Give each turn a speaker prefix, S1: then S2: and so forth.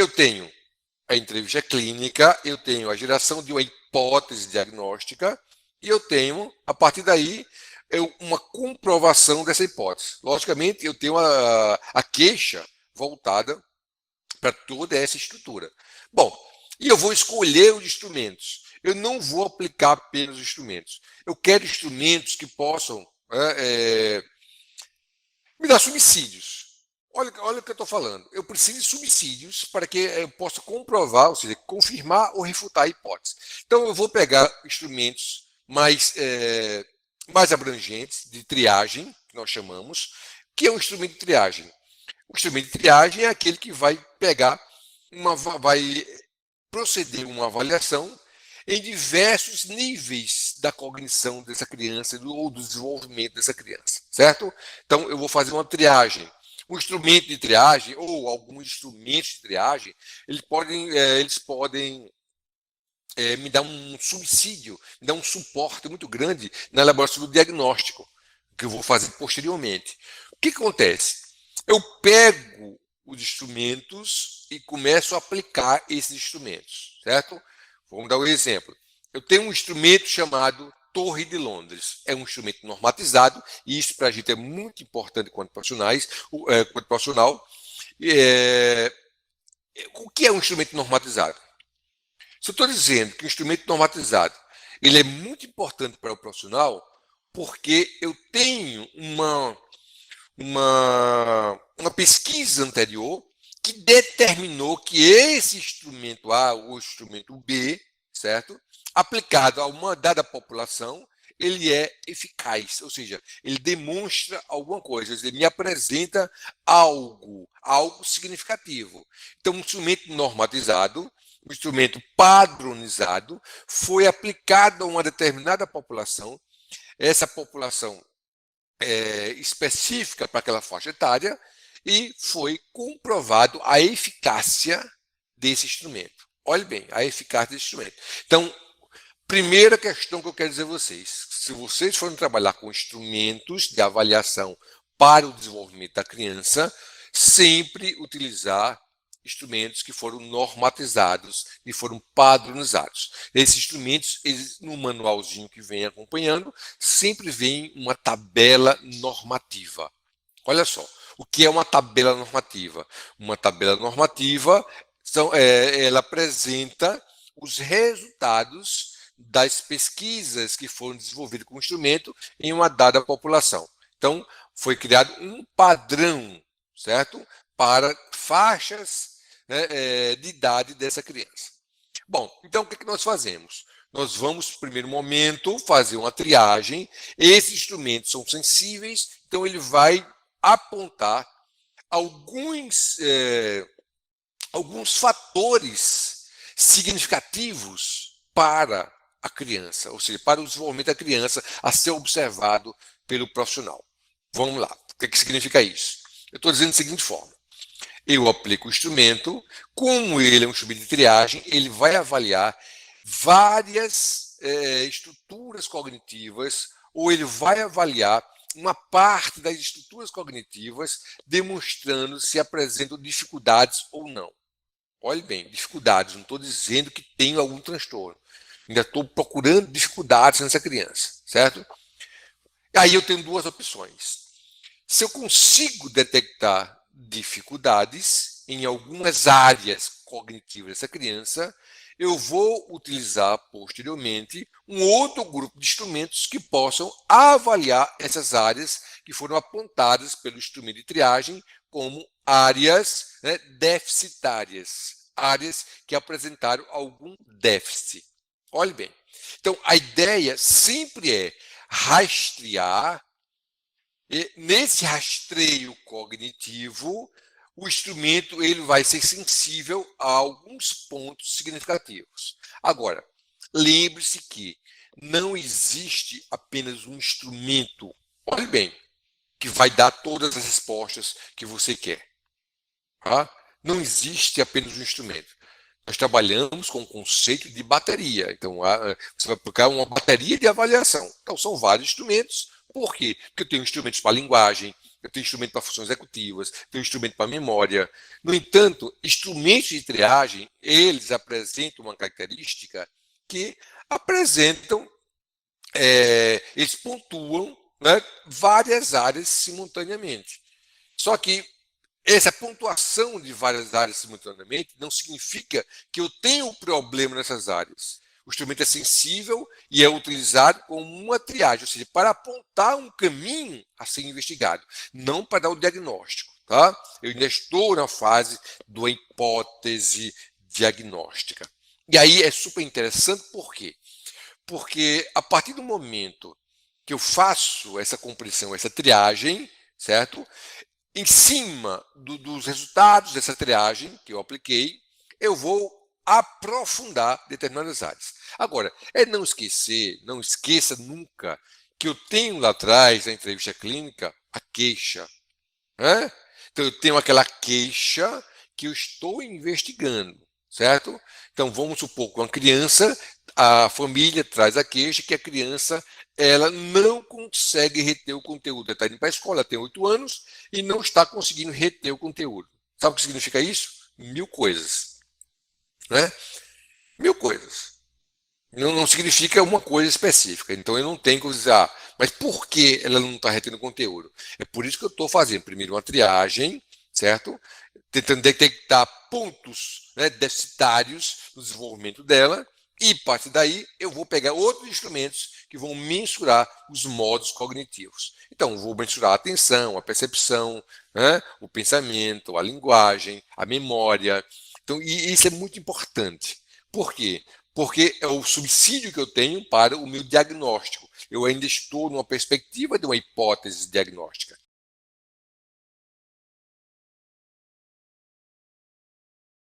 S1: eu tenho a entrevista clínica, eu tenho a geração de uma hipótese diagnóstica e eu tenho, a partir daí, uma comprovação dessa hipótese. Logicamente, eu tenho a queixa voltada para toda essa estrutura. Bom, e eu vou escolher os instrumentos. Eu não vou aplicar apenas os instrumentos. Eu quero instrumentos que possam me dar subsídios. Olha o que eu estou falando. Eu preciso de subsídios para que eu possa comprovar, ou seja, confirmar ou refutar a hipótese. Então, eu vou pegar instrumentos mais abrangentes, de triagem, que nós chamamos. O que é um instrumento de triagem? O instrumento de triagem é aquele que vai vai proceder uma avaliação em diversos níveis da cognição dessa criança ou do desenvolvimento dessa criança, certo? Então, eu vou fazer uma triagem. Um instrumento de triagem ou alguns instrumentos de triagem, eles podem me dar um subsídio, me dar um suporte muito grande na elaboração do diagnóstico, que eu vou fazer posteriormente. O que acontece? Eu pego os instrumentos e começo a aplicar esses instrumentos, certo? Vamos dar um exemplo. Eu tenho um instrumento chamado Torre de Londres. É um instrumento normatizado, e isso para a gente é muito importante quanto profissional. O que é um instrumento normatizado? Se eu estou dizendo que o instrumento normatizado ele é muito importante para o profissional, porque eu tenho uma pesquisa anterior que determinou que esse instrumento A ou instrumento B, certo? Aplicado a uma dada população, ele é eficaz, ou seja, ele demonstra alguma coisa, ele me apresenta algo significativo. Então, um instrumento normatizado, um instrumento padronizado, foi aplicado a uma determinada população, essa população específica para aquela faixa etária, e foi comprovado a eficácia desse instrumento. Olhe bem, a eficácia desse instrumento. Então, primeira questão que eu quero dizer a vocês, se vocês forem trabalhar com instrumentos de avaliação para o desenvolvimento da criança, sempre utilizar instrumentos que foram normatizados e foram padronizados. Esses instrumentos, no manualzinho que vem acompanhando, sempre vem uma tabela normativa. Olha só, o que é uma tabela normativa? Uma tabela normativa, ela apresenta os resultados das pesquisas que foram desenvolvidas com o instrumento em uma dada população. Então, foi criado um padrão, certo? Para faixas de idade dessa criança. Bom, então o que nós fazemos? Nós vamos, no primeiro momento, fazer uma triagem. Esses instrumentos são sensíveis, então ele vai apontar alguns fatores significativos para a criança, ou seja, para o desenvolvimento da criança a ser observado pelo profissional. Vamos lá, o que significa isso? Eu estou dizendo da seguinte forma: eu aplico o instrumento, como ele é um instrumento de triagem, ele vai avaliar várias estruturas cognitivas, ou ele vai avaliar uma parte das estruturas cognitivas, demonstrando se apresentam dificuldades ou não. Olhe bem, dificuldades, não estou dizendo que tenho algum transtorno. Ainda estou procurando dificuldades nessa criança, certo? Aí eu tenho duas opções. Se eu consigo detectar dificuldades em algumas áreas cognitivas dessa criança, eu vou utilizar posteriormente um outro grupo de instrumentos que possam avaliar essas áreas que foram apontadas pelo instrumento de triagem como áreas deficitárias, áreas que apresentaram algum déficit. Olhe bem. Então, a ideia sempre é rastrear, e nesse rastreio cognitivo, o instrumento ele vai ser sensível a alguns pontos significativos. Agora, lembre-se que não existe apenas um instrumento, olhe bem, que vai dar todas as respostas que você quer. Tá? Não existe apenas um instrumento. Nós trabalhamos com o conceito de bateria. Então, você vai aplicar uma bateria de avaliação. Então, são vários instrumentos. Por quê? Porque eu tenho instrumentos para linguagem, eu tenho instrumento para funções executivas, tenho instrumento para memória. No entanto, instrumentos de triagem, eles apresentam uma característica que apresentam, eles pontuam, né, várias áreas simultaneamente. Só que essa pontuação de várias áreas simultaneamente não significa que eu tenho um problema nessas áreas. O instrumento é sensível e é utilizado como uma triagem, ou seja, para apontar um caminho a ser investigado, não para dar o diagnóstico. Tá? Eu ainda estou na fase da hipótese diagnóstica. E aí é super interessante, por quê? Porque a partir do momento que eu faço essa compreensão, essa triagem, certo? Em cima dos resultados dessa triagem que eu apliquei, eu vou aprofundar determinadas áreas. Agora, não esquecer, não esqueça nunca que eu tenho lá atrás, na entrevista clínica, a queixa. Né? Então, eu tenho aquela queixa que eu estou investigando, certo? Então, vamos supor que uma criança, a família traz a queixa que a criança ela não consegue reter o conteúdo. Ela está indo para a escola, tem 8 anos e não está conseguindo reter o conteúdo. Sabe o que significa isso? 1000 coisas. Né? 1000 coisas. Não significa uma coisa específica. Então eu não tenho que dizer, mas por que ela não está retendo conteúdo? É por isso que eu estou fazendo primeiro uma triagem, certo? Tentando detectar pontos, né, deficitários no desenvolvimento dela, e a partir daí eu vou pegar outros instrumentos que vão mensurar os modos cognitivos. Então, vou mensurar a atenção, a percepção, né, o pensamento, a linguagem, a memória. Então, e isso é muito importante. Por quê? Porque é o subsídio que eu tenho para o meu diagnóstico. Eu ainda estou numa perspectiva de uma hipótese diagnóstica.